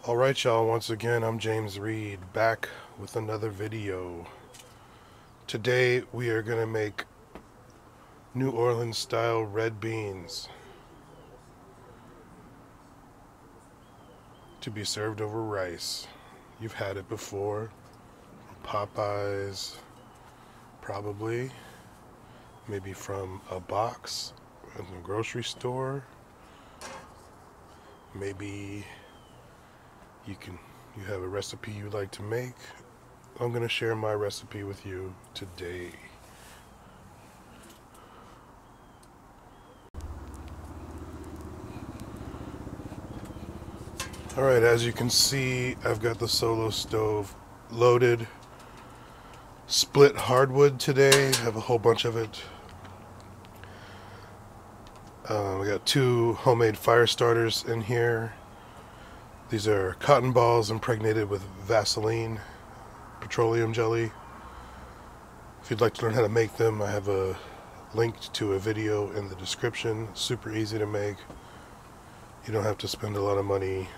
Alright y'all, once again I'm Reid, back with another video. Today we are going to make New Orleans style red beans to be served over rice. You've had it before, Popeyes probably, maybe from a box in the grocery store, maybe you have a recipe you like to make. I'm going to share my recipe with you today. Alright, as you can see, I've got the Solo Stove loaded. Split hardwood today. I have a whole bunch of it. I got 2 homemade fire starters in here. These are cotton balls impregnated with Vaseline, petroleum jelly. If you'd like to learn how to make them, I have a link to a video in the description. Super easy to make. You don't have to spend a lot of money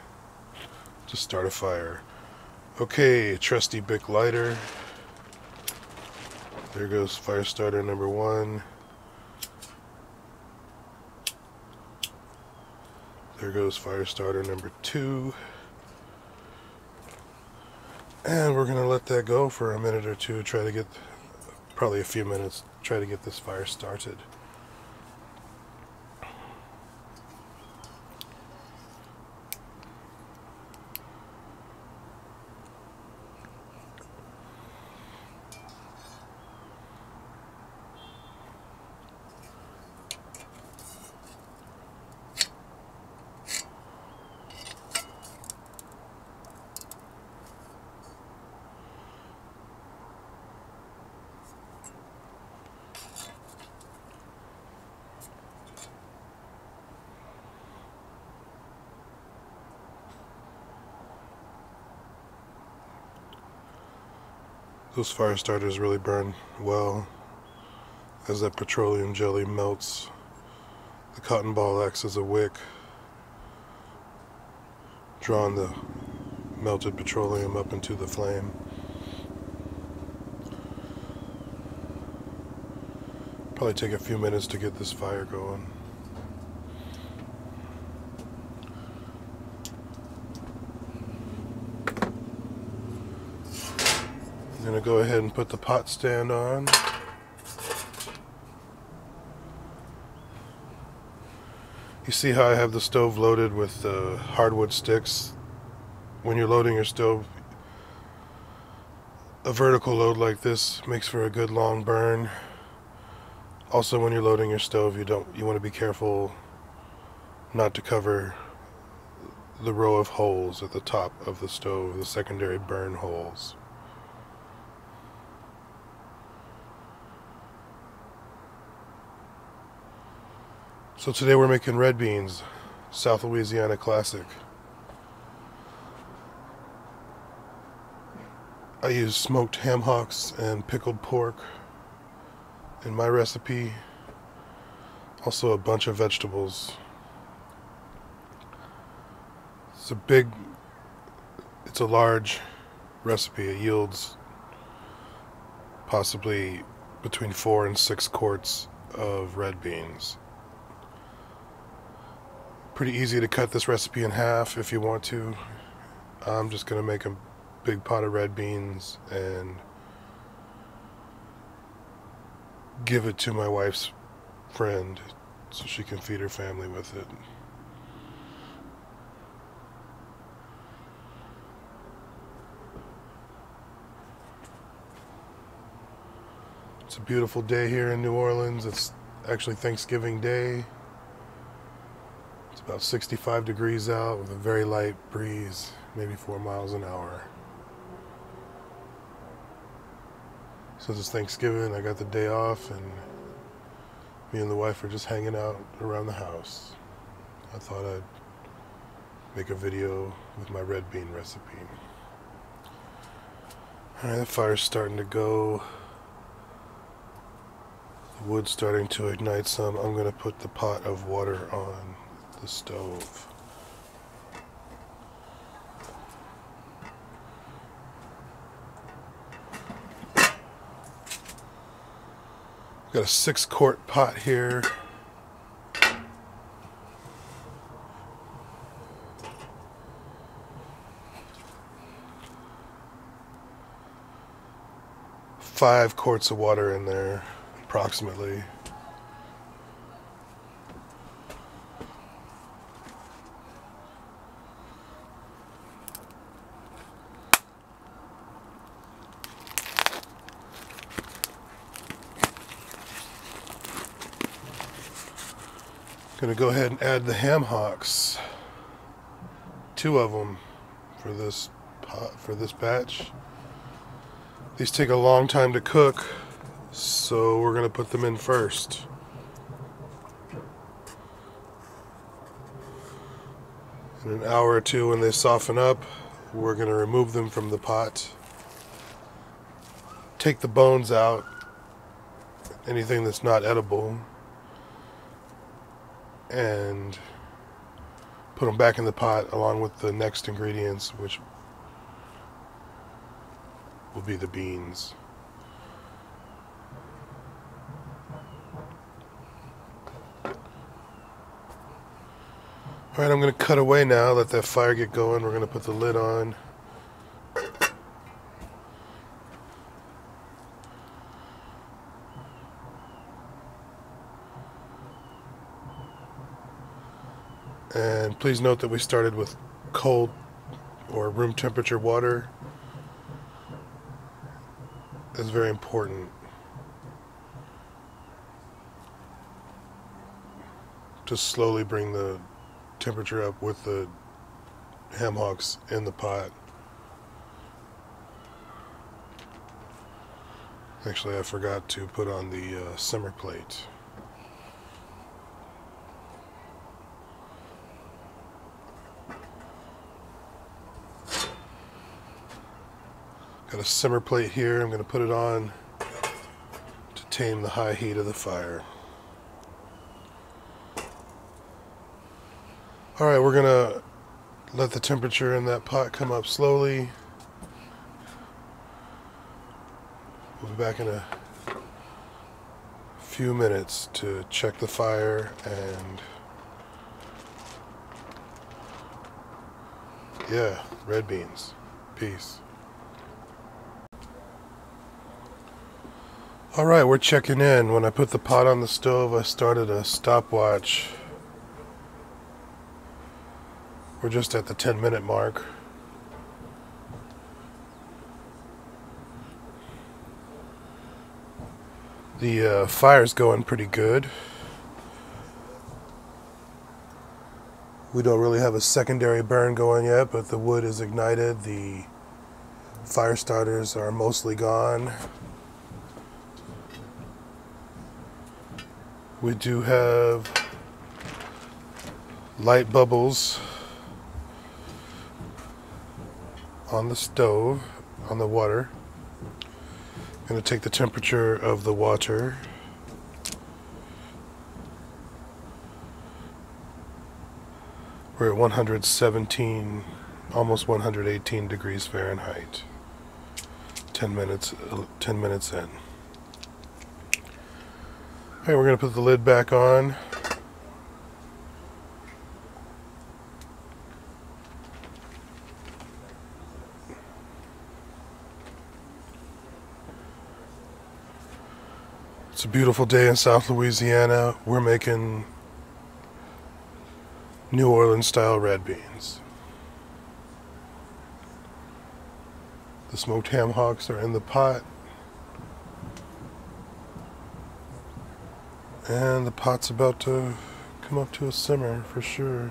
to start a fire. Okay, trusty Bic lighter. There goes fire starter number 1. There goes fire starter number 2. And we're gonna let that go for a minute or two, try to get, probably a few minutes, try to get this fire started. Those fire starters really burn well as that petroleum jelly melts. The cotton ball acts as a wick, drawing the melted petroleum up into the flame. Probably take a few minutes to get this fire going. I'm going to go ahead and put the pot stand on. You see how I have the stove loaded with hardwood sticks? When you're loading your stove, a vertical load like this makes for a good long burn. Also, when you're loading your stove, you want to be careful not to cover the row of holes at the top of the stove, the secondary burn holes. So today we're making red beans, South Louisiana classic. I use smoked ham hocks and pickled pork in my recipe. Also a bunch of vegetables. It's a large recipe. It yields possibly between 4 and 6 quarts of red beans. Pretty easy to cut this recipe in half if you want to. I'm just going to make a big pot of red beans and give it to my wife's friend so she can feed her family with it. It's a beautiful day here in New Orleans. It's actually Thanksgiving Day. It's about 65 degrees out with a very light breeze, maybe 4 miles an hour. Since it's Thanksgiving, I got the day off, and me and the wife are just hanging out around the house. I thought I'd make a video with my red bean recipe. Alright, the fire's starting to go. The wood's starting to ignite some. I'm going to put the pot of water on the stove. Got a 6-quart pot here. Five quarts of water in there, approximately. Gonna go ahead and add the ham hocks. 2 of them for this pot, for this batch. These take a long time to cook, so we're gonna put them in first. In an hour or two, when they soften up, we're gonna remove them from the pot. Take the bones out, anything that's not edible, and put them back in the pot along with the next ingredients, which will be the beans. Alright, I'm going to cut away now, let that fire get going. We're going to put the lid on. And please note that we started with cold or room temperature water. That's very important. Just slowly bring the temperature up with the ham hocks in the pot. Actually, I forgot to put on the simmer plate. Got a simmer plate here. I'm going to put it on to tame the high heat of the fire. Alright, we're going to let the temperature in that pot come up slowly. We'll be back in a few minutes to check the fire and yeah, red beans. Peace. Alright, we're checking in. When I put the pot on the stove, I started a stopwatch. We're just at the 10-minute mark. The fire's going pretty good. We don't really have a secondary burn going yet, but the wood is ignited. The fire starters are mostly gone. We do have light bubbles on the stove, on the water. I'm going to take the temperature of the water. We're at 117, almost 118 degrees Fahrenheit. 10 minutes in. Alright, we're going to put the lid back on. It's a beautiful day in South Louisiana. We're making New Orleans style red beans. The smoked ham hocks are in the pot. And the pot's about to come up to a simmer for sure.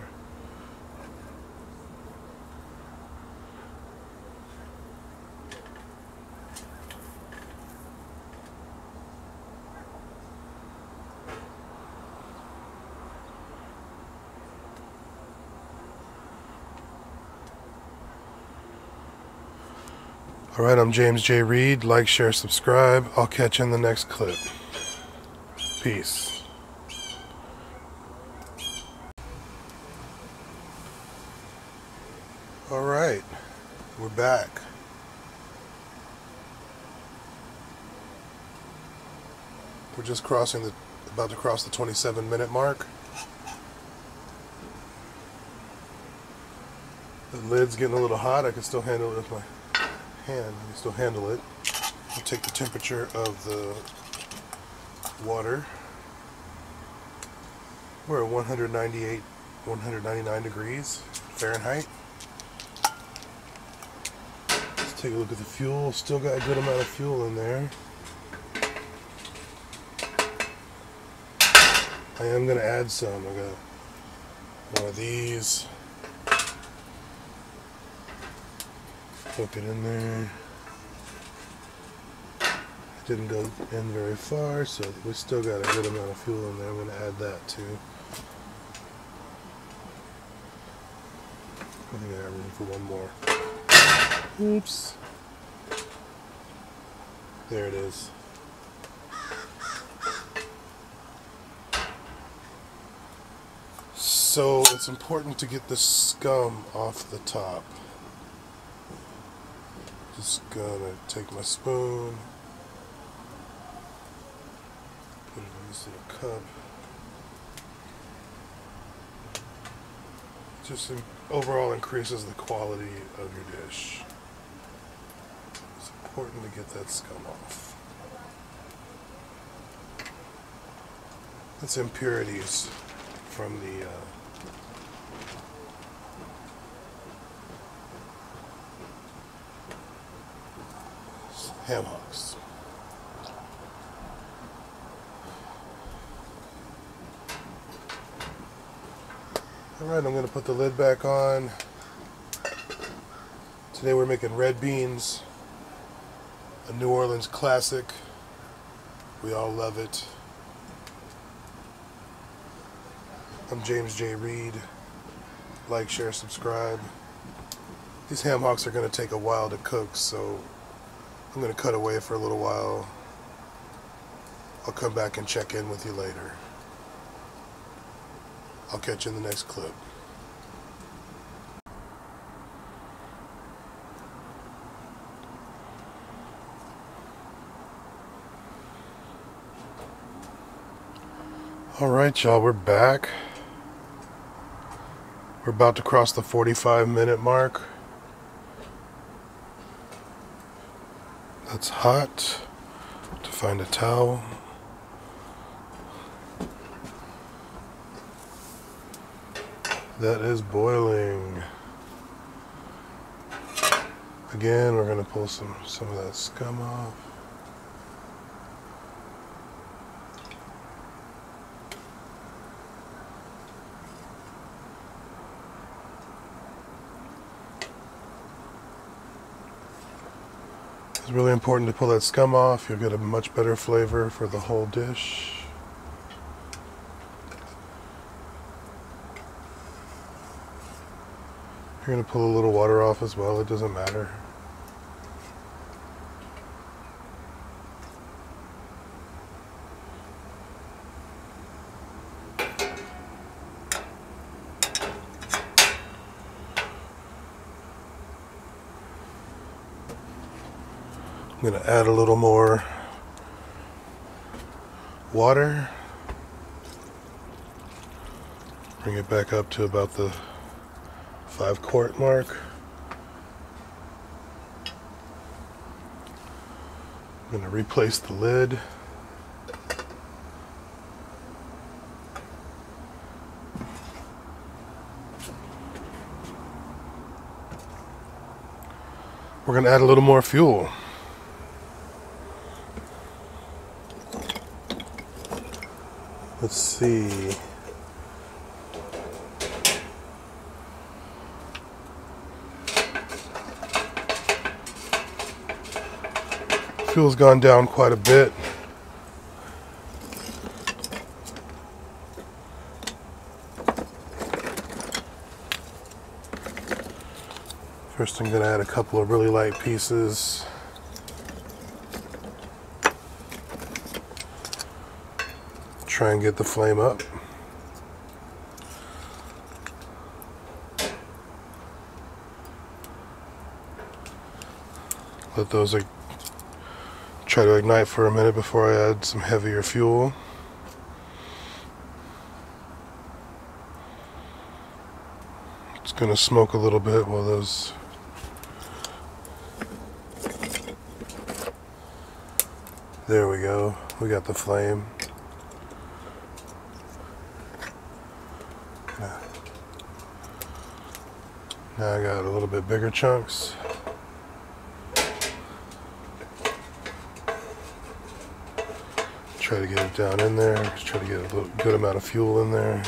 Alright, I'm James J. Reid. Like, share, subscribe. I'll catch you in the next clip. Peace. Alright, we're back. We're just about to cross the 27-minute mark. The lid's getting a little hot. I can still handle it with my hand. I can still handle it. I'll take the temperature of the water. We're at 199 degrees Fahrenheit. Let's take a look at the fuel. Still got a good amount of fuel in there. I am going to add some. I got one of these. Hook it in there. It didn't go in very far, so we still got a good amount of fuel in there. I'm going to add that too. I think I got room for one more. Oops. There it is. So it's important to get the scum off the top. Just gonna take my spoon, put it in this little cup. Just overall increases the quality of your dish. It's important to get that scum off. That's impurities from the ham hocks. Alright, I'm going to put the lid back on. Today we're making red beans, a New Orleans classic. We all love it. I'm James J. Reid. Like, share, subscribe. These ham hocks are going to take a while to cook, so I'm going to cut away for a little while. I'll come back and check in with you later. I'll catch you in the next clip. Alright, y'all, we're back. We're about to cross the 45-minute mark. That's hot. To find a towel. That is boiling. Again, we're going to pull some of that scum off. It's really important to pull that scum off. You'll get a much better flavor for the whole dish. You're going to pull a little water off as well, it doesn't matter. I'm going to add a little more water. Bring it back up to about the 5-quart mark. I'm going to replace the lid. We're going to add a little more fuel. Let's see. Fuel's gone down quite a bit. First I'm going to add a couple of really light pieces. Try and get the flame up. Let those Try to ignite for a minute before I add some heavier fuel. It's going to smoke a little bit while those... There we go. We got the flame. Now I got a little bit bigger chunks. Try to get it down in there. Just try to get a little good amount of fuel in there.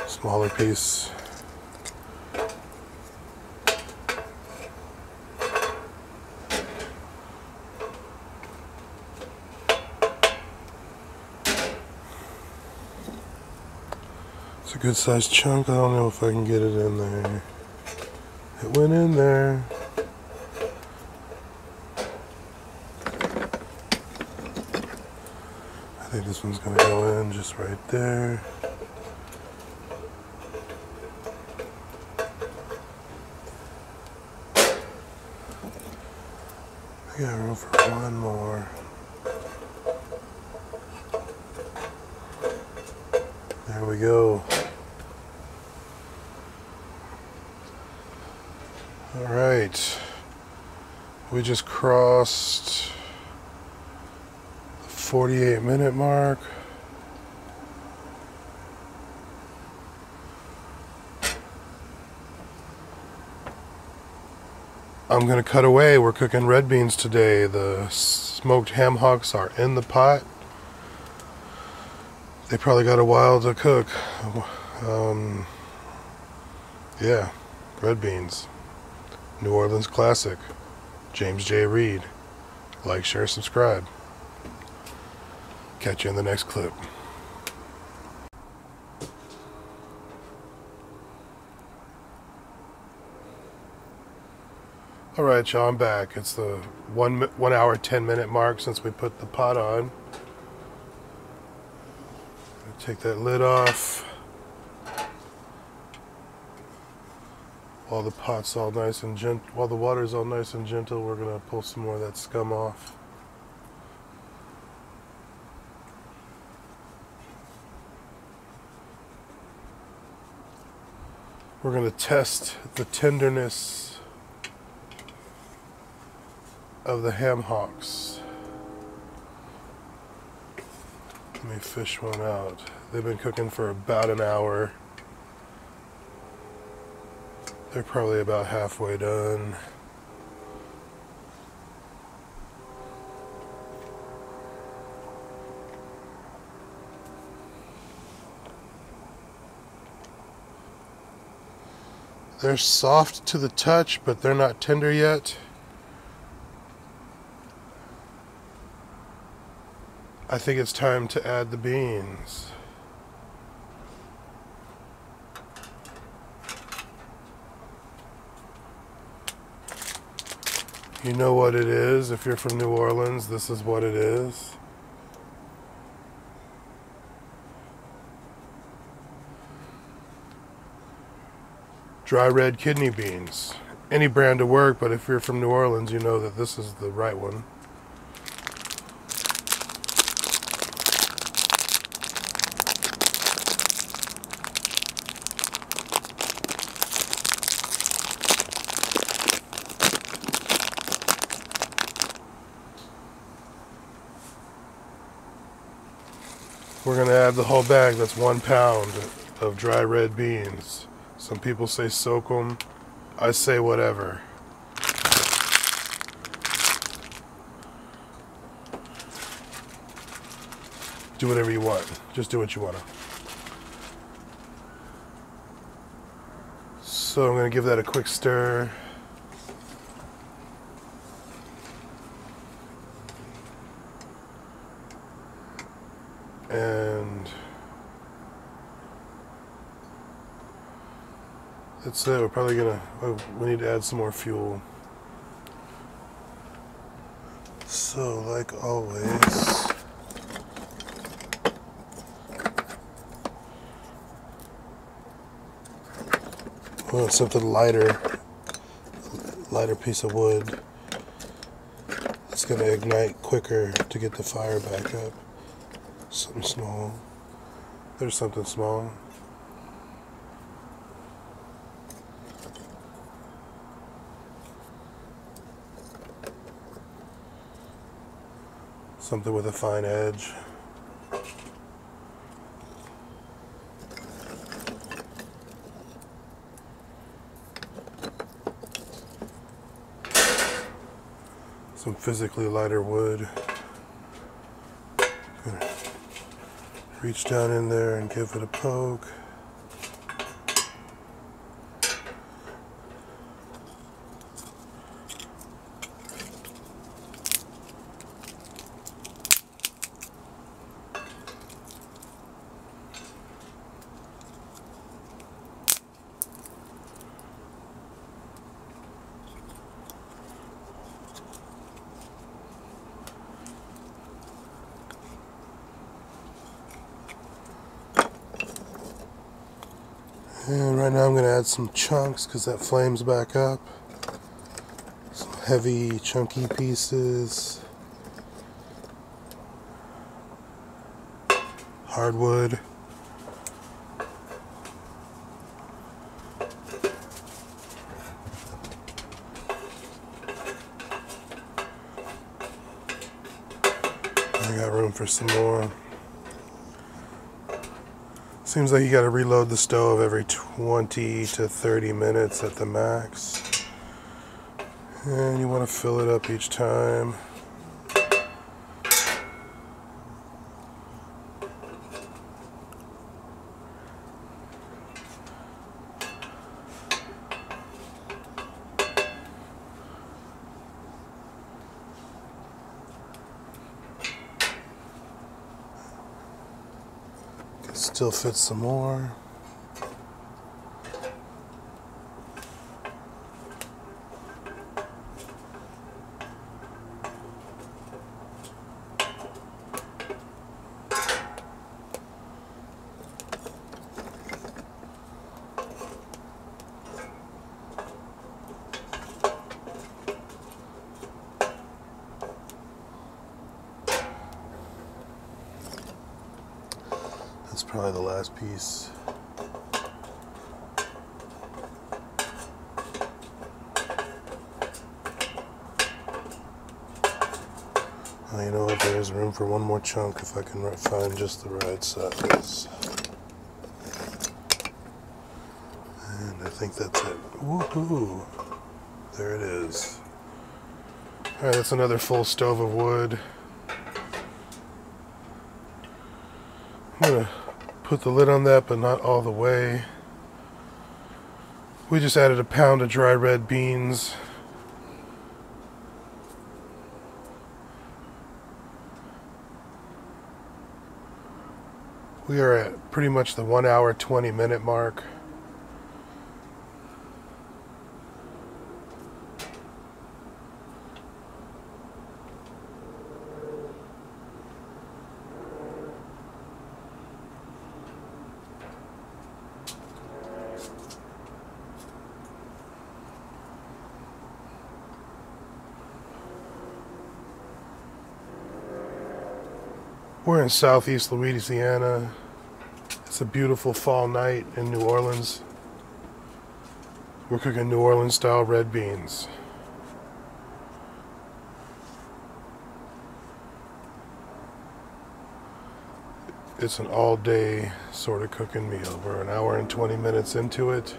Smaller piece. It's a good sized chunk. I don't know if I can get it in there. It went in there. I think this one's going to go in just right there. I got room for one more. There we go. All right. We just crossed the 48-minute mark. I'm going to cut away. We're cooking red beans today. The smoked ham hocks are in the pot. They probably got a while to cook. Yeah, red beans. New Orleans classic. James J. Reid. Like, share, subscribe. Catch you in the next clip. Alright, y'all, I'm back. It's the 1 hour 10-minute mark since we put the pot on. Take that lid off. While the pot's all nice and gentle, while the water's all nice and gentle, we're gonna pull some more of that scum off. We're gonna test the tenderness of the ham hocks. Let me fish one out. They've been cooking for about an hour. They're probably about halfway done. They're soft to the touch, but they're not tender yet. I think it's time to add the beans. You know what it is. If you're from New Orleans, this is what it is. Dry red kidney beans. Any brand to work, but if you're from New Orleans, you know that this is the right one. We're going to add the whole bag. That's 1 pound of dry red beans. Some people say soak them. I say whatever. Do whatever you want. Just do what you want to. So I'm going to give that a quick stir. And that's it. We're probably gonna, we need to add some more fuel. So, like always, want something lighter piece of wood. It's going to ignite quicker to get the fire back up. Something small. There's something small. Something with a fine edge. Some physically lighter wood. Gonna reach down in there and give it a poke. And right now I'm going to add some chunks because that flames back up. Some heavy, chunky pieces. Hardwood. I got room for some more. Seems like you got to reload the stove every 20 to 30 minutes at the max. And you want to fill it up each time. Still fits some more. That's probably the last piece. Oh, you know what? There's room for one more chunk if I can find just the right size. And I think that's it. Woohoo! There it is. Alright, that's another full stove of wood. I'm going to put the lid on that, but not all the way. We just added a pound of dry red beans. We are at pretty much the 1 hour, 20 minute mark. We're in southeast Louisiana. It's a beautiful fall night in New Orleans. We're cooking New Orleans style red beans. It's an all day sort of cooking meal. We're an hour and 20 minutes into it.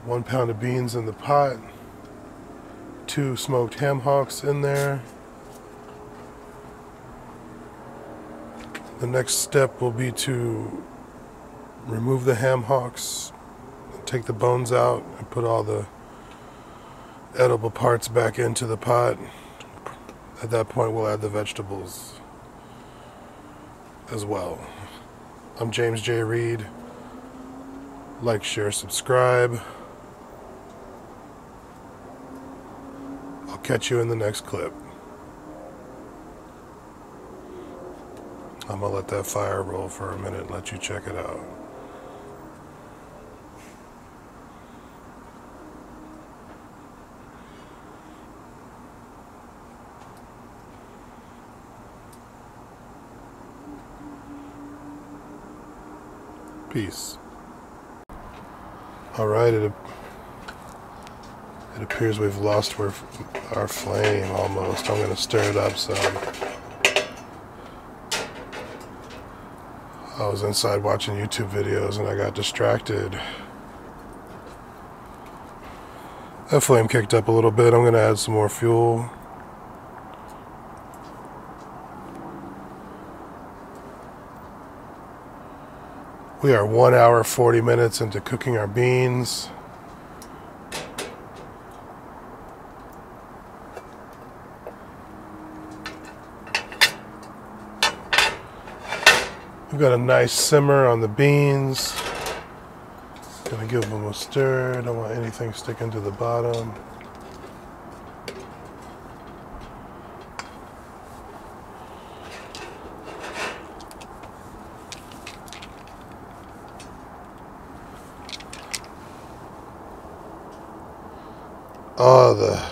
One pound of beans in the pot. 2 smoked ham hocks in there. The next step will be to remove the ham hocks, take the bones out, and put all the edible parts back into the pot. At that point, we'll add the vegetables as well. I'm James J. Reid. Like, share, subscribe. catch you in the next clip. I'm going to let that fire roll for a minute and let you check it out. Peace. Alright, it appears we've lost our flame almost. I'm going to stir it up some. I was inside watching YouTube videos and I got distracted. That flame kicked up a little bit. I'm going to add some more fuel. We are 1 hour 40 minutes into cooking our beans. We've got a nice simmer on the beans. Gonna give them a stir. Don't want anything sticking to the bottom. Oh, the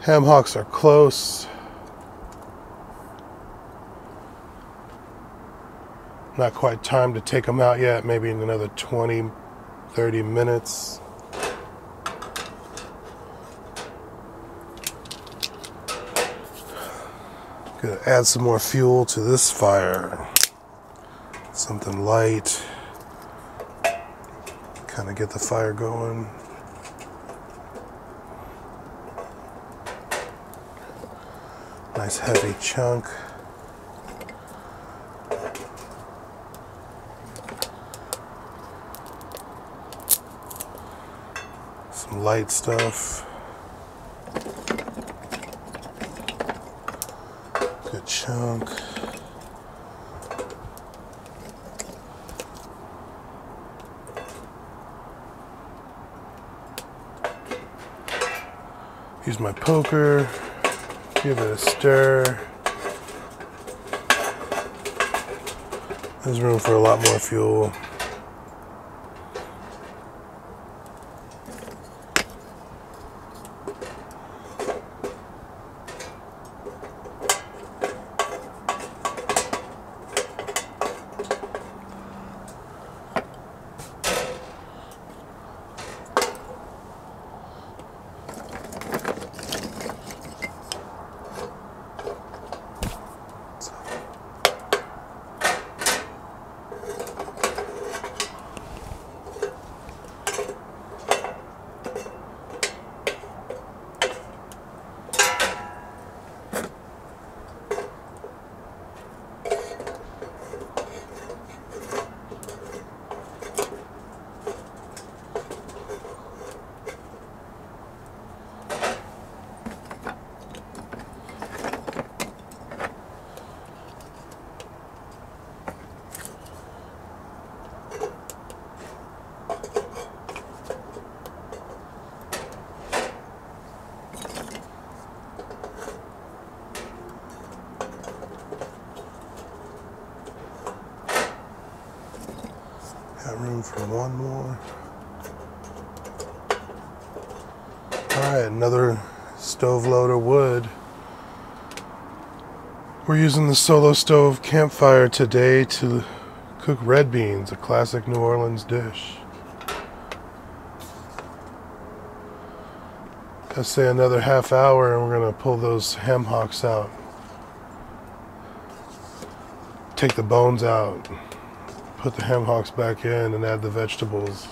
ham hocks are close. Not quite time to take them out yet, maybe in another 20, 30 minutes. Gonna add some more fuel to this fire. Something light. Kind of get the fire going. Nice heavy chunk. Some light stuff. Good chunk. Use my poker. Give it a stir. There's room for a lot more fuel. Got room for one more. Alright, another stove loader wood. We're using the Solo Stove Campfire today to cook red beans, a classic New Orleans dish. I'd say another half hour and we're going to pull those ham hocks out. Take the bones out. Put the ham hocks back in and add the vegetables.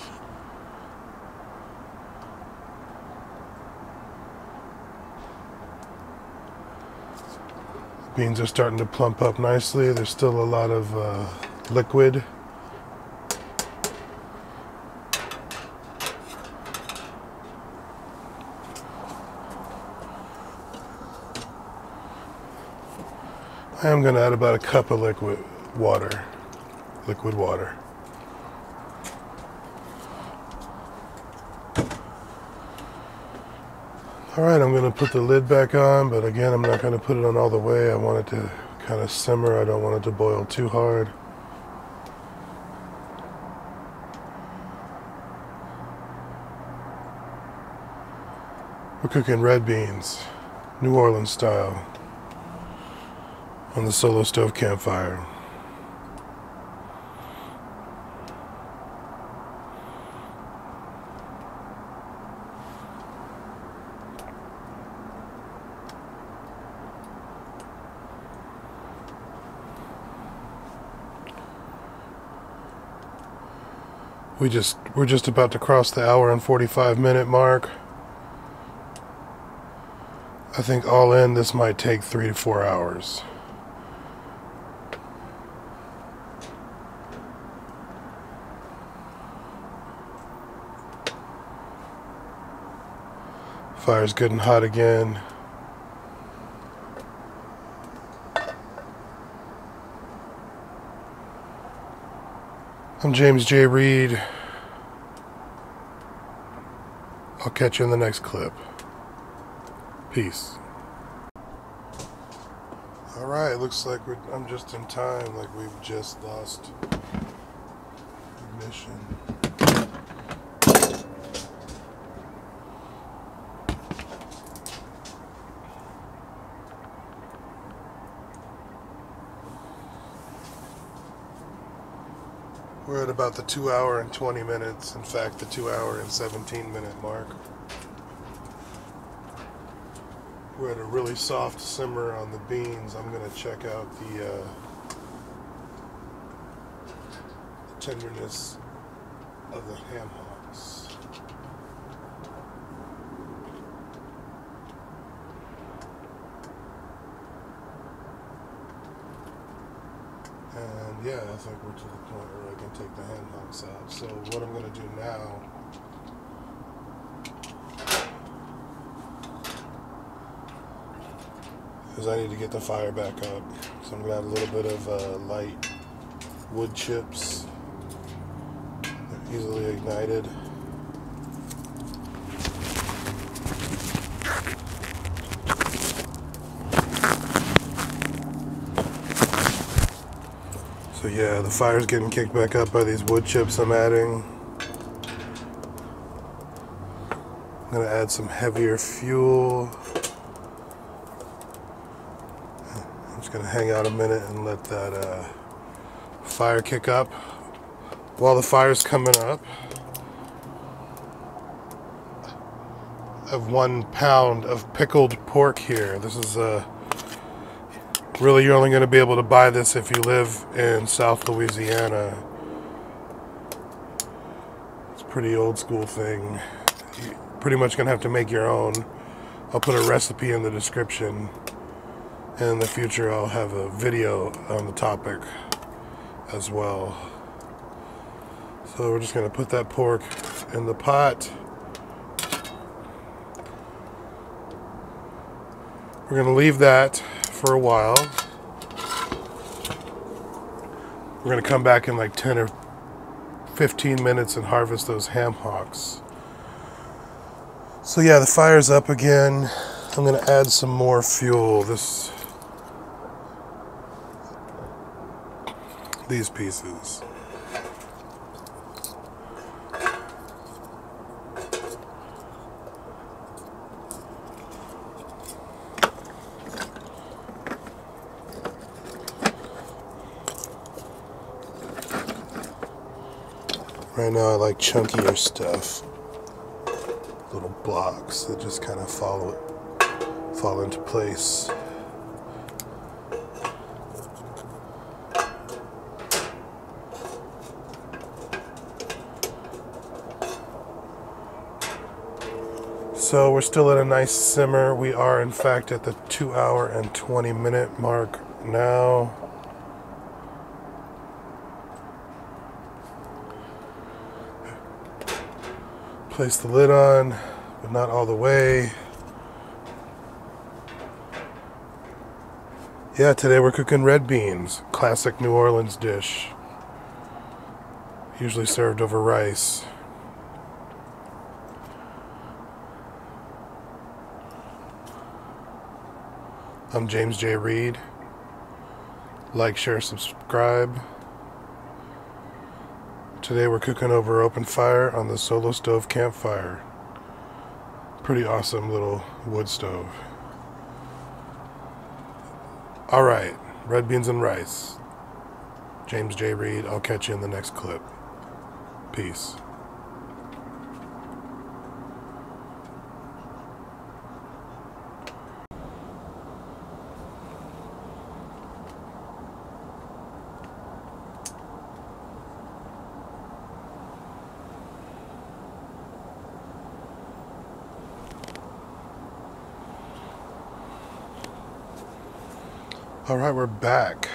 Beans are starting to plump up nicely. There's still a lot of liquid. I am going to add about a cup of liquid water. Alright, I'm going to put the lid back on, but again, I'm not going to put it on all the way. I want it to kind of simmer. I don't want it to boil too hard. We're cooking red beans, New Orleans style, on the Solo Stove Campfire. We're just about to cross the hour and 45-minute mark. I think all in this might take 3 to 4 hours. Fire's good and hot again. I'm James J. Reid. I'll catch you in the next clip. Peace. Alright, looks like I'm just in time, like we've just lost ignition. We're at about the 2 hour and 20 minutes, in fact the 2 hour and 17-minute mark. We're at a really soft simmer on the beans. I'm going to check out the tenderness of the ham hocks. And yeah, I think we're to the point where I can take the ham hocks out. So what I'm going to do now is I need to get the fire back up. So I'm going to add a little bit of light wood chips. They're easily ignited. So yeah, the fire's getting kicked back up by these wood chips I'm adding. I'm going to add some heavier fuel. I'm just going to hang out a minute and let that fire kick up. While the fire's coming up, I have 1 pound of pickled pork here. This is really, you're only going to be able to buy this if you live in South Louisiana. It's a pretty old school thing. You're pretty much going to have to make your own. I'll put a recipe in the description. And in the future I'll have a video on the topic as well. So we're just going to put that pork in the pot. We're going to leave that for a while. We're going to come back in like 10 or 15 minutes and harvest those ham hocks. So yeah, the fire's up again. I'm going to add some more fuel. These pieces. Right now I like chunkier stuff. Little blocks that just kind of fall into place. So we're still at a nice simmer. We are in fact at the 2 hour and 20-minute mark now. Place the lid on, but not all the way. Yeah, today we're cooking red beans, classic New Orleans dish. Usually served over rice. I'm James J. Reid. Like, share, subscribe. Today we're cooking over open fire on the Solo Stove Campfire. Pretty awesome little wood stove. Alright, red beans and rice. James J. Reid. I'll catch you in the next clip. Peace. Alright, we're back.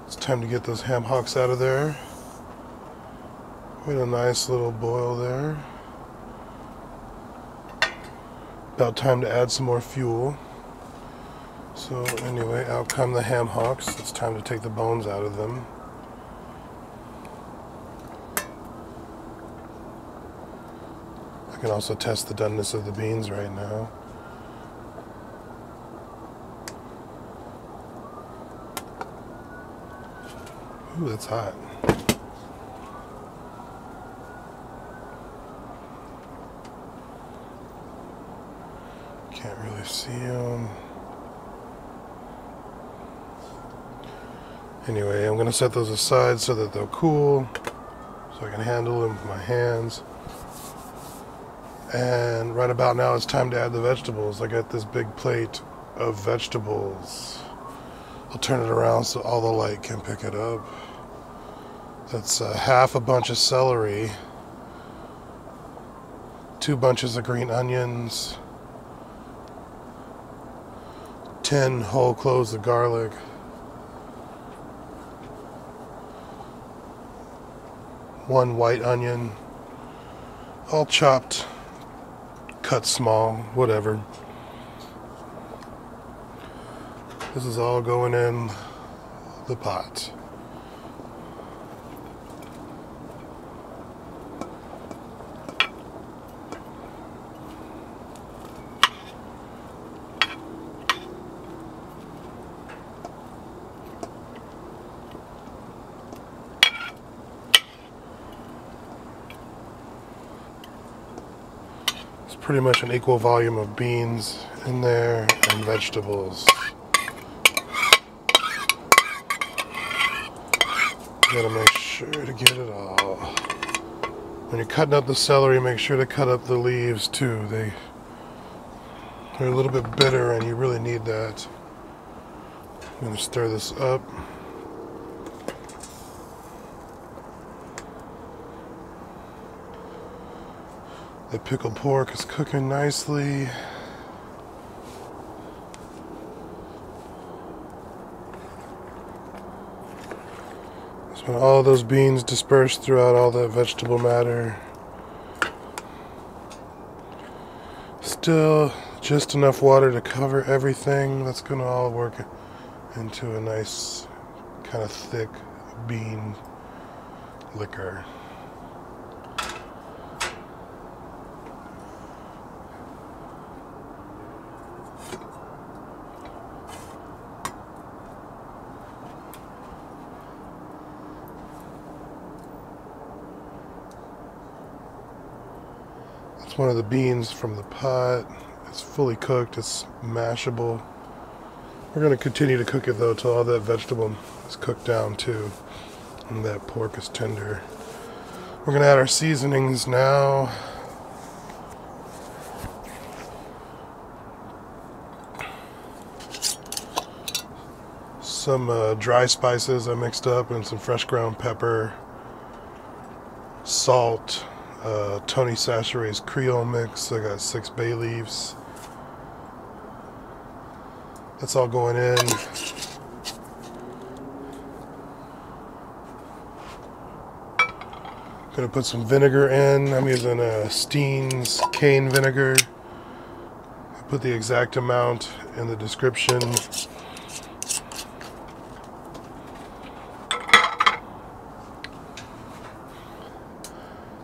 It's time to get those ham hocks out of there. We had a nice little boil there. About time to add some more fuel. So anyway, out come the ham hocks. It's time to take the bones out of them. I can also test the doneness of the beans right now. Ooh, that's hot. Can't really see them. Anyway, I'm going to set those aside so that they'll cool, so I can handle them with my hands. And right about now it's time to add the vegetables. I got this big plate of vegetables. I'll turn it around so all the light can pick it up. That's half a bunch of celery, 2 bunches of green onions, 10 whole cloves of garlic, 1 white onion, all chopped, cut small, whatever. This is all going in the pot. It's pretty much an equal volume of beans in there and vegetables. You gotta make sure to get it all. When you're cutting up the celery, make sure to cut up the leaves too. They're a little bit bitter and you really need that. I'm gonna stir this up. The pickled pork is cooking nicely. So all those beans dispersed throughout all that vegetable matter. Still just enough water to cover everything. That's gonna all work into a nice kind of thick bean liquor. It's one of the beans from the pot. It's fully cooked, it's mashable. We're going to continue to cook it though till all that vegetable is cooked down too and that pork is tender. We're going to add our seasonings now. Some dry spices I mixed up and some fresh ground pepper, salt, Tony Chachere's Creole mix. I got 6 bay leaves. That's all going in. Gonna put some vinegar in. I'm using Steen's cane vinegar. I put the exact amount in the description.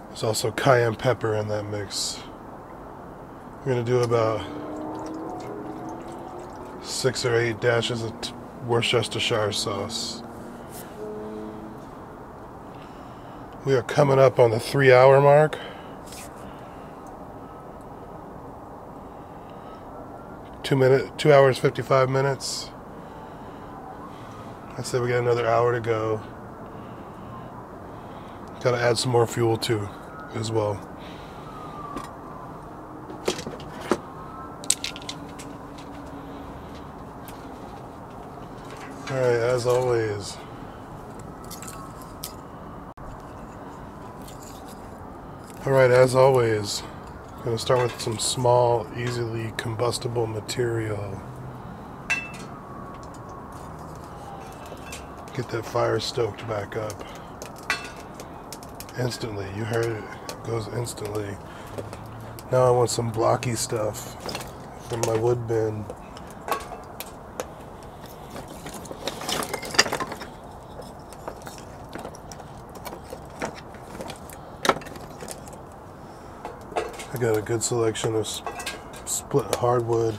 There's also cayenne pepper in that mix. We're going to do about 6 or 8 dashes of Worcestershire sauce. We are coming up on the 3-hour mark. 2 hours 55 minutes. I said we got another hour to go. Gotta add some more fuel too, as well. Alright, as always. Alright, as always. I'm gonna start with some small, easily combustible material. Get that fire stoked back up. Instantly, you heard it. It goes instantly. Now I want some blocky stuff from my wood bin. I got a good selection of split hardwood.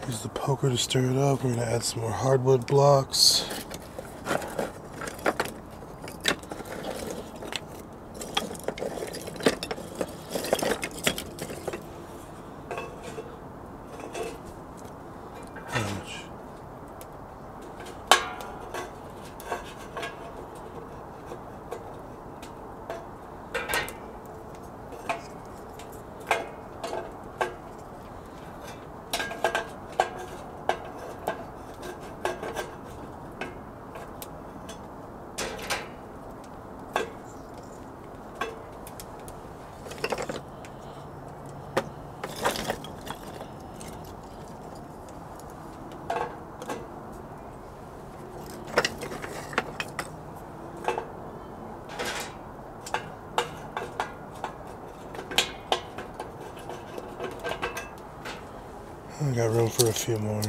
Use the poker to stir it up. We're going to add some more hardwood blocks. I got room for a few more.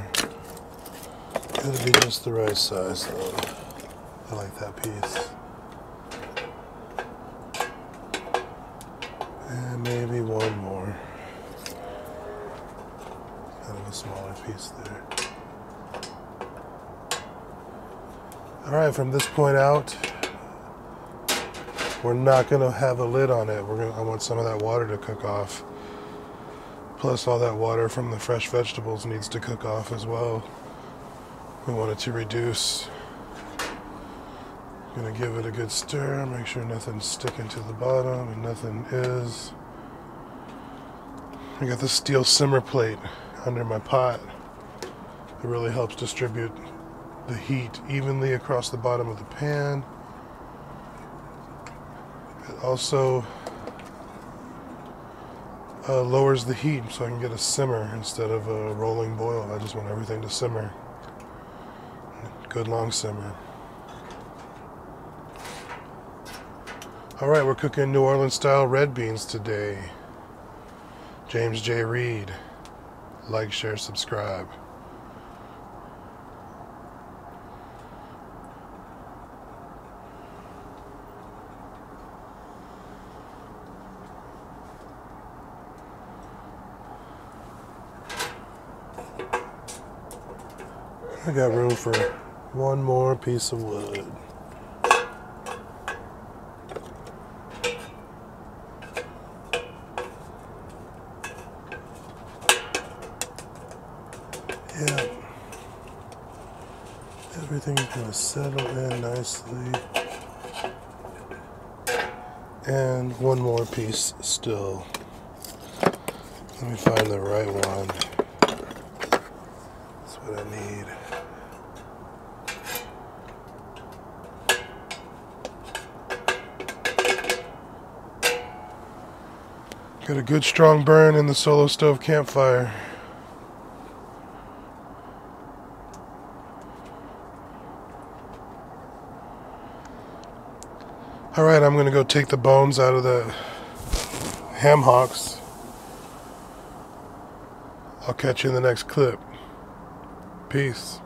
Gotta be just the right size though. I like that piece. And maybe one more. Kind of a smaller piece there. Alright, from this point out, we're not gonna have a lid on it. I want some of that water to cook off. Plus all that water from the fresh vegetables needs to cook off as well. We want it to reduce. Gonna give it a good stir, make sure nothing's sticking to the bottom, and nothing is. I got the steel simmer plate under my pot. It really helps distribute the heat evenly across the bottom of the pan. It also lowers the heat so I can get a simmer instead of a rolling boil. I just want everything to simmer. Good long simmer. Alright, we're cooking New Orleans style red beans today. James J. Reid. Like, share, subscribe. I got room for one more piece of wood. Yeah. Everything's going to settle in nicely. And one more piece still. Let me find the right one. That's what I need. Got a good strong burn in the Solo Stove Campfire. Alright, I'm going to go take the bones out of the ham hocks. I'll catch you in the next clip. Peace.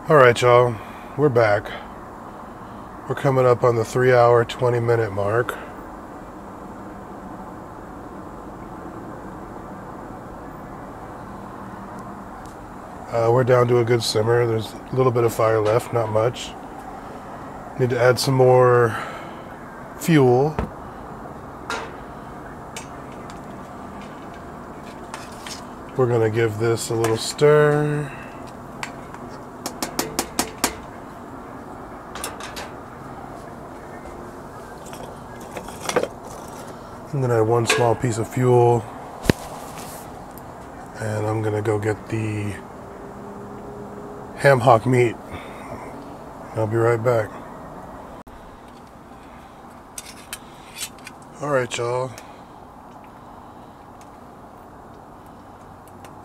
Alright, y'all. We're back. We're coming up on the 3-hour, 20-minute mark. We're down to a good simmer. There's a little bit of fire left, not much. Need to add some more fuel. We're going to give this a little stir. I'm going to add 1 small piece of fuel. And I'm going to go get the ham hock meat. I'll be right back. Alright, y'all.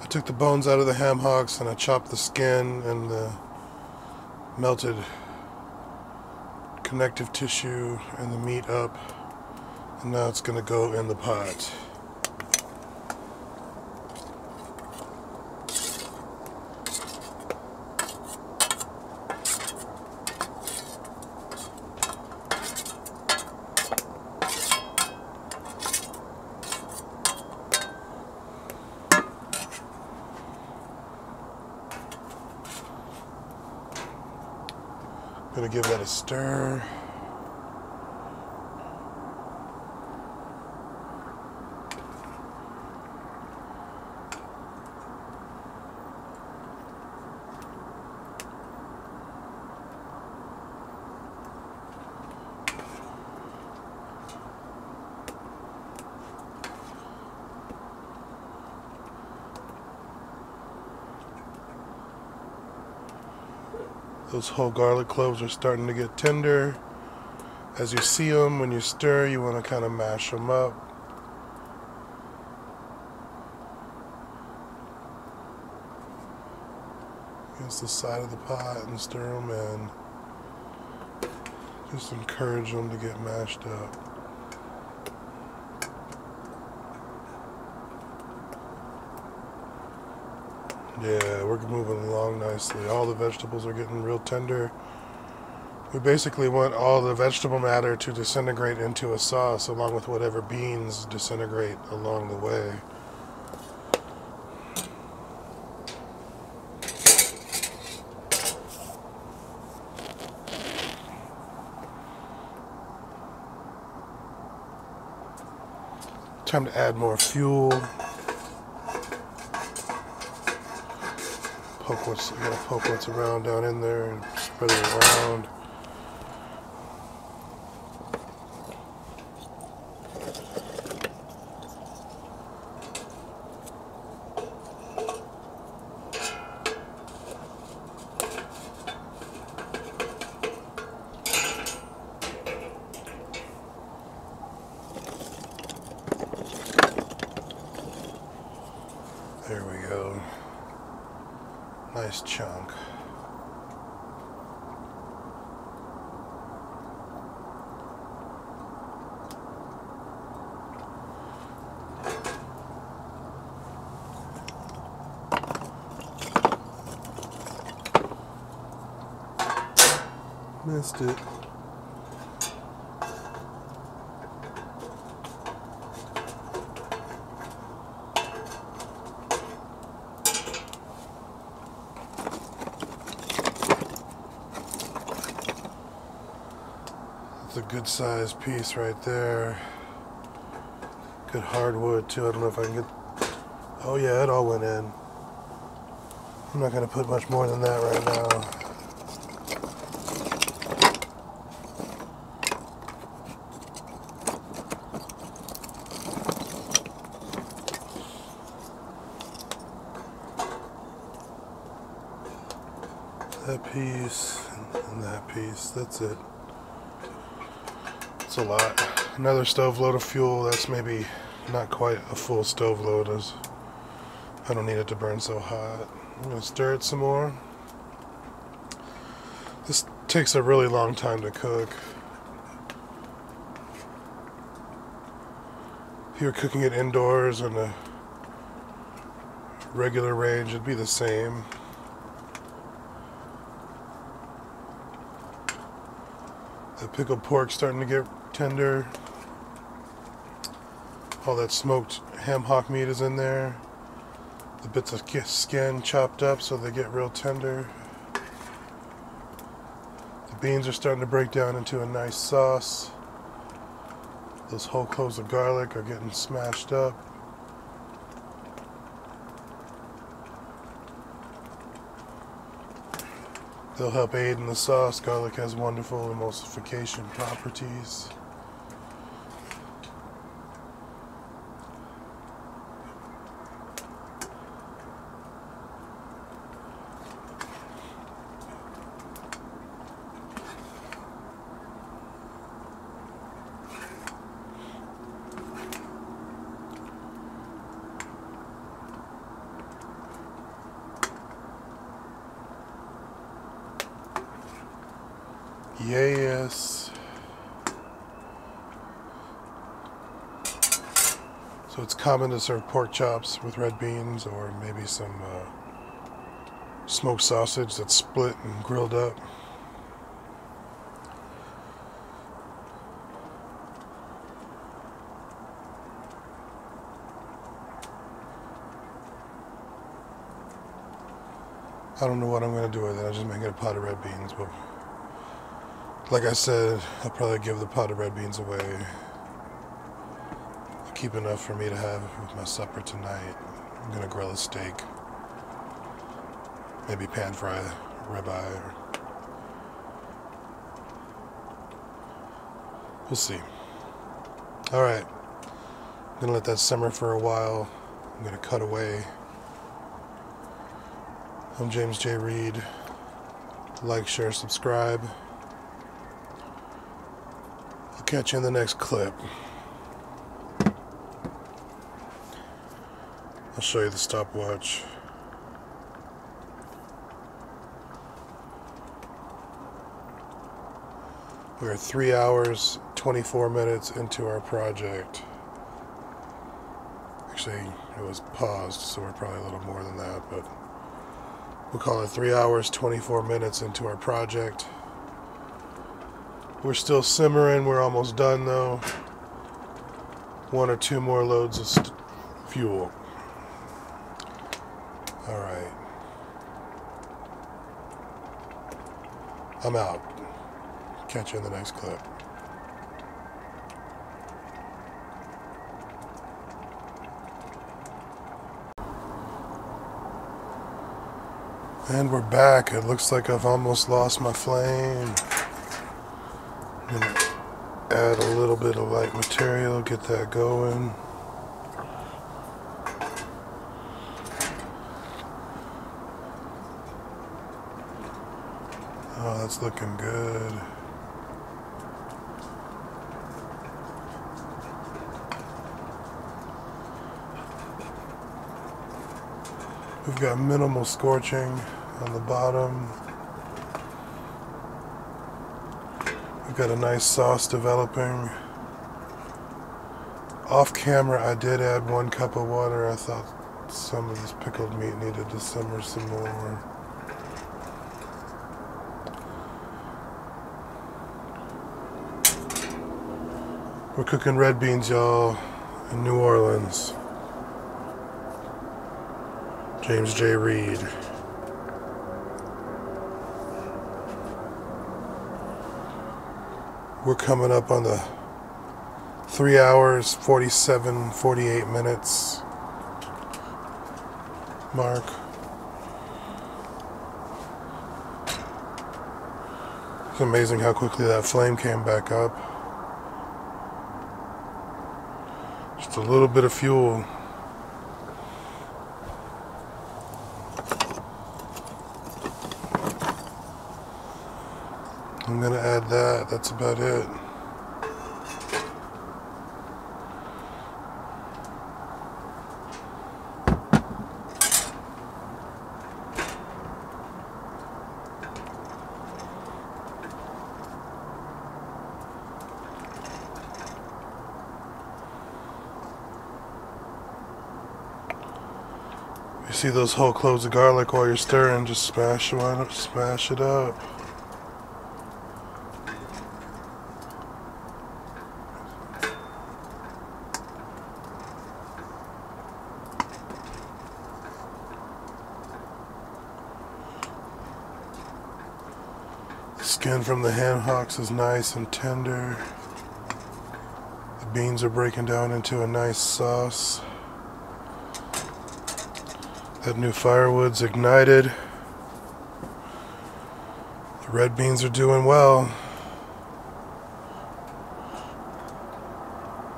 I took the bones out of the ham hocks and I chopped the skin and the melted connective tissue and the meat up. And now it's going to go in the pot. Gonna give that a stir. Those whole garlic cloves are starting to get tender. As you see them, when you stir, you want to kind of mash them up. Against the side of the pot and stir them in. Just encourage them to get mashed up. Yeah, we're moving along nicely. All the vegetables are getting real tender. We basically want all the vegetable matter to disintegrate into a sauce along with whatever beans disintegrate along the way. Time to add more fuel. You gotta poke what's around down in there and spread it around. There we go. Nice chunk. Missed it. That's a good sized piece right there. Good hardwood too. I don't know if I can get... Oh yeah, it all went in. I'm not going to put much more than that right now. That piece and that piece, that's it. It's a lot. Another stove load of fuel, that's maybe not quite a full stove load, as I don't need it to burn so hot. I'm going to stir it some more. This takes a really long time to cook. If you were cooking it indoors on a regular range, it'd be the same. The pickled pork's starting to get tender. All that smoked ham hock meat is in there. The bits of skin chopped up so they get real tender. The beans are starting to break down into a nice sauce. Those whole cloves of garlic are getting smashed up. They'll help aid in the sauce. Garlic has wonderful emulsification properties. Yes. So it's common to serve pork chops with red beans, or maybe some smoked sausage that's split and grilled up. I don't know what I'm going to do with it. I just make it a pot of red beans, but like I said, I'll probably give the pot of red beans away. I'll keep enough for me to have with my supper tonight. I'm going to grill a steak. Maybe pan fry ribeye. We'll see. Alright. I'm going to let that simmer for a while. I'm going to cut away. I'm James J. Reid. Like, share, subscribe. I'll catch you in the next clip. I'll show you the stopwatch. We're 3 hours, 24 minutes into our project. Actually, it was paused, so we're probably a little more than that, but we'll call it 3 hours, 24 minutes into our project. We're still simmering. We're almost done, though. 1 or 2 more loads of fuel. All right. I'm out. Catch you in the next clip. And we're back. It looks like I've almost lost my flame. I'm gonna add a little bit of light material, get that going. Oh, that's looking good. We've got minimal scorching on the bottom. We've got a nice sauce developing. Off camera, I did add 1 cup of water. I thought some of this pickled meat needed to simmer some more. We're cooking red beans, y'all, in New Orleans. James J. Reid. We're coming up on the 3 hours, 47, 48 minutes mark. It's amazing how quickly that flame came back up. Just a little bit of fuel. I'm gonna add that. That's about it. You see those whole cloves of garlic while you're stirring, just smash it up. The skin from the ham hocks is nice and tender. The beans are breaking down into a nice sauce. That new firewood's ignited. The red beans are doing well.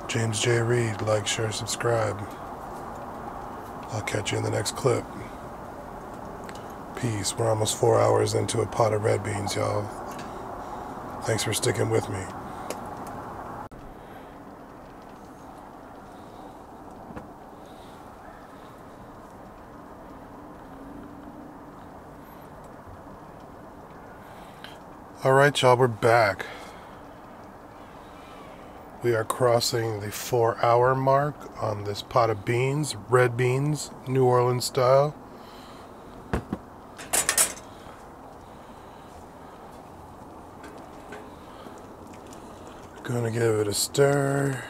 James J. Reid, like, share, subscribe. I'll catch you in the next clip. Peace. We're almost 4 hours into a pot of red beans, y'all. Thanks for sticking with me. Alright, y'all, we're back. We are crossing the 4-hour mark on this pot of beans, red beans, New Orleans style. Gonna give it a stir.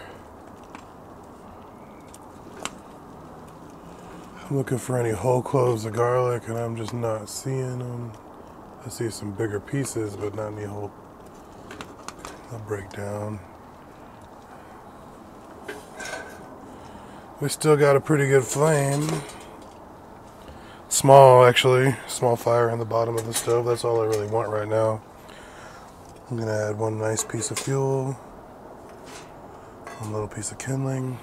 I'm looking for any whole cloves of garlic and I'm just not seeing them. I see some bigger pieces, but not any whole. They'll break down. We still got a pretty good flame. Small, actually. Small fire on the bottom of the stove. That's all I really want right now. I'm going to add one nice piece of fuel. One little piece of kindling.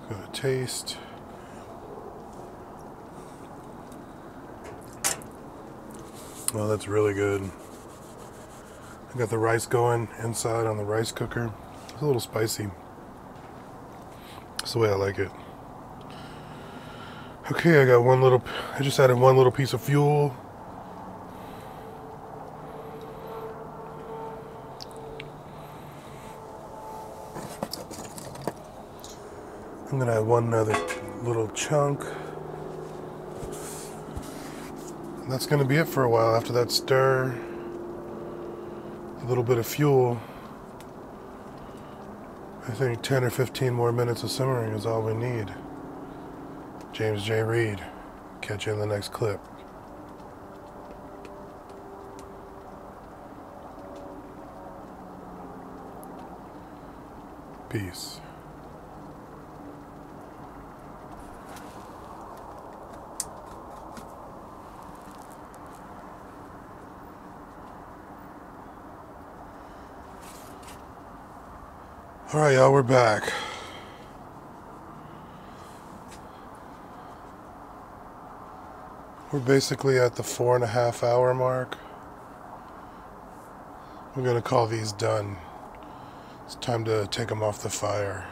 Gonna taste. Well, that's really good. I got the rice going inside on the rice cooker. It's a little spicy. That's the way I like it. Okay, I just added one little piece of fuel. I'm gonna add one other little chunk. And that's gonna be it for a while. After that stir, a little bit of fuel. I think 10 or 15 more minutes of simmering is all we need. James J. Reid. Catch you in the next clip. Peace. Alright, y'all, we're back. We're basically at the 4.5 hour mark. We're gonna call these done. It's time to take them off the fire.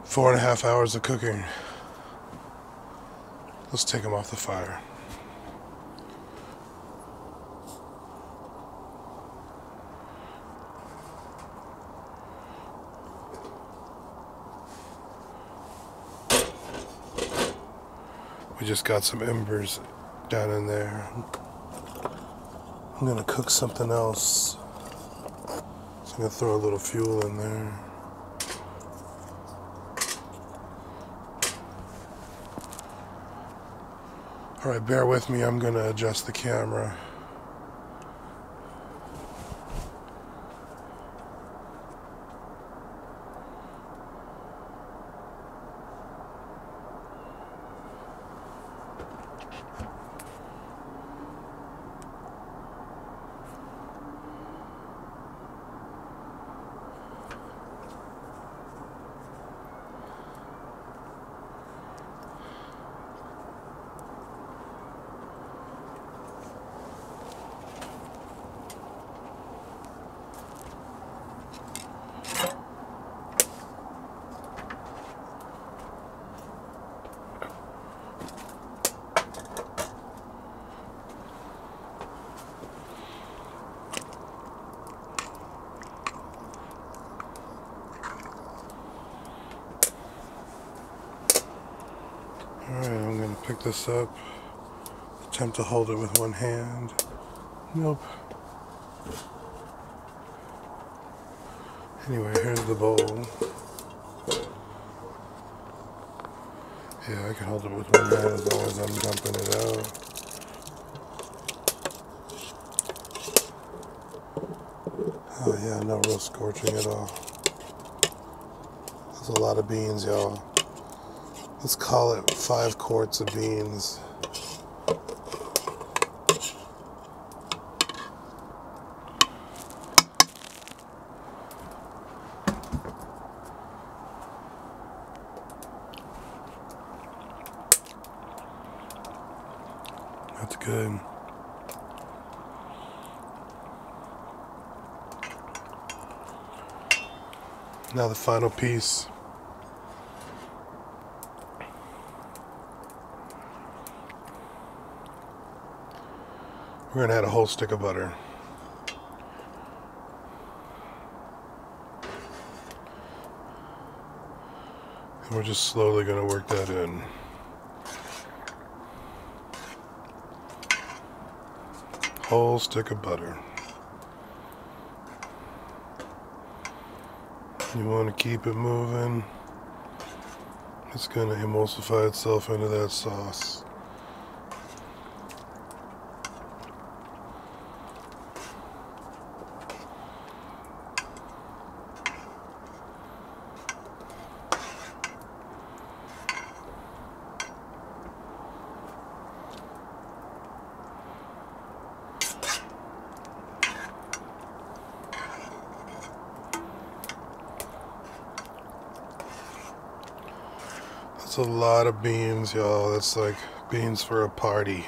Four and a half hours of cooking. Let's take them off the fire. We just got some embers down in there. I'm gonna cook something else. So I'm gonna throw a little fuel in there. Alright, bear with me, I'm gonna adjust the camera. Alright, I'm going to pick this up. Attempt to hold it with one hand. Nope. Anyway, here's the bowl. Yeah, I can hold it with one hand as long as I'm dumping it out. Oh yeah, no real scorching at all. That's a lot of beans, y'all. Let's call it 5 quarts of beans. That's good. Now the final piece. We're going to add a whole stick of butter. And we're just slowly going to work that in. Whole stick of butter. You want to keep it moving. It's going to emulsify itself into that sauce. That's a lot of beans, y'all. That's like beans for a party.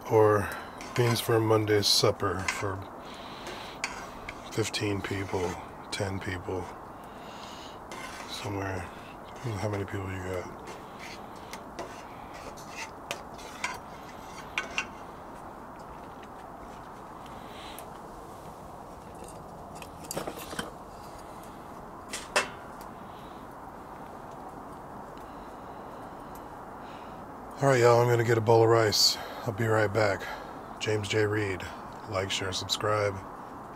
Or beans for a Monday's supper for 15 people, 10 people. Somewhere. How many people you got? Alright, y'all, I'm going to get a bowl of rice. I'll be right back. James J. Reid. Like, share, subscribe.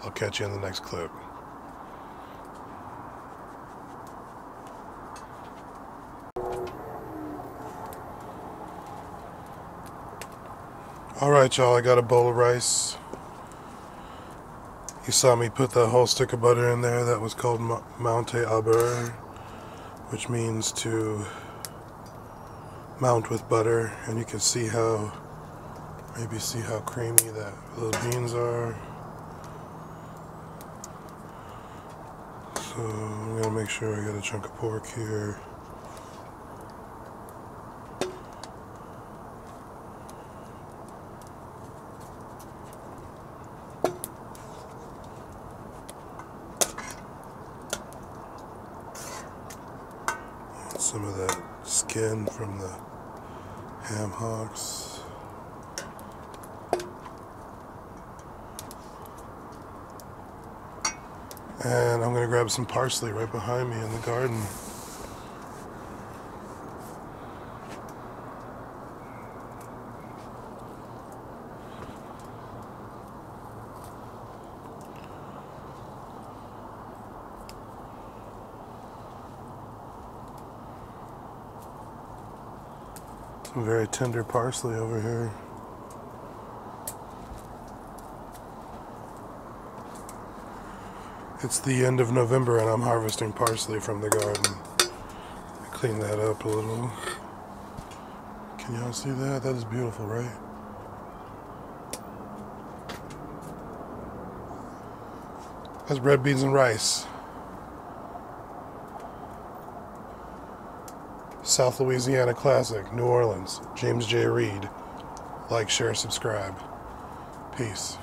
I'll catch you in the next clip. Alright, y'all, I got a bowl of rice. You saw me put that whole stick of butter in there. That was called monter à beurre, which means to mount with butter. And you can see how, maybe see how creamy those beans are. So I'm gonna make sure I got a chunk of pork here. Some of that skin from the ham hocks. And I'm going to grab some parsley right behind me in the garden. Some very tender parsley over here. It's the end of November and I'm harvesting parsley from the garden. Clean that up a little. Can y'all see that? That is beautiful, right? That's red beans and rice. South Louisiana classic, New Orleans. James J. Reid. Like, share, subscribe. Peace.